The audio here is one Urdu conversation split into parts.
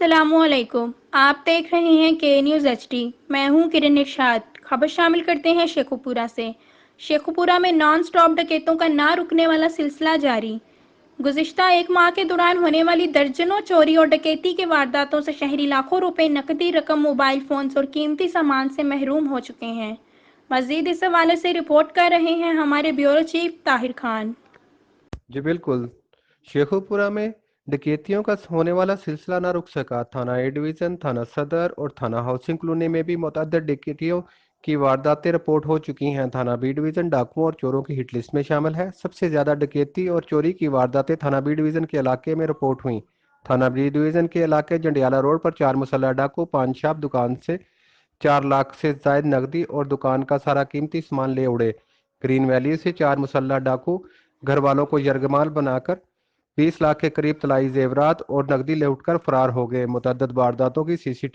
السلام علیکم، آپ دیکھ رہے ہیں کے نیوز ایچ ڈی۔ میں ہوں کرن ارشاد۔ خبر شامل کرتے ہیں شیخو پورہ سے۔ شیخو پورہ میں نان سٹاپ ڈکیتوں کا نہ رکنے والا سلسلہ جاری۔ گزشتہ ایک ماہ کے دوران ہونے والی درجنوں چوری اور ڈکیتی کے وارداتوں سے شہری لاکھوں روپے نقدی رقم، موبائل فونز اور قیمتی سامان سے محروم ہو چکے ہیں۔ مزید اس حوالے سے رپورٹ کر رہے ہیں ہمارے بیورو چیف طاہر خان۔ جی بالکل، شیخو پورہ میں ڈکیتیوں کا ہونے والا سلسلہ نہ رک سکا۔ تھانہ اے ڈویژن، تھانہ صدر اور تھانہ ہاؤسنگ کالونی میں بھی متعدد ڈکیتیوں کی وارداتیں رپورٹ ہو چکی ہیں۔ تھانہ بی ڈویژن ڈاکوؤں اور چوروں کی ہٹ لسٹ میں شامل ہے۔ سب سے زیادہ ڈکیتی اور چوری کی وارداتیں تھانہ بی ڈویژن کے علاقے میں رپورٹ ہوئیں۔ تھانہ بی ڈویژن کے علاقے جنڈیالہ روڈ پر 4 مسلح ڈاکو پان شاپ دکان سے 4 لاکھ سے زائد نقدی اور دکان کا سارا قیمتی سامان لے اڑے۔ گرین ویلی سے 4 مسلح ڈاکو گھر والوں کو یرغمال بنا کر 20 لاکھ کے قریب طلائی زیورات اور نقدی لوٹ کر فرار ہو گئے۔ متعدد وارداتوں کی سی سی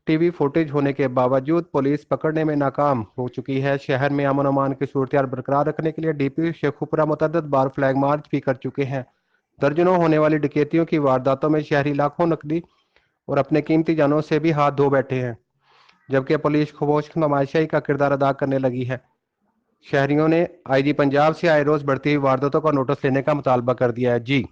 ٹی وی فوٹیج ہونے کے باوجود پولیس پکڑنے میں ناکام ہو چکی ہے۔ شہر میں امن و امان کی صورتحال برقرار رکھنے کے لیے ڈی پی شیخو پورہ متعدد بار فلیگ مارچ بھی کر چکے ہیں۔ درجنوں ہونے والی ڈکیتیوں کی وارداتوں میں شہری لاکھوں نقدی اور اپنے قیمتی جانوں سے بھی ہاتھ دھو بیٹھے ہیں، جبکہ پولیس خاموش نمائشی کا کردار ادا کرنے لگی ہے۔ شہریوں نے آئی جی پنجاب سے آئے روز بڑھتی ہوئی وارداتوں کا نوٹس لینے کا مطالبہ کر دیا ہے۔ جی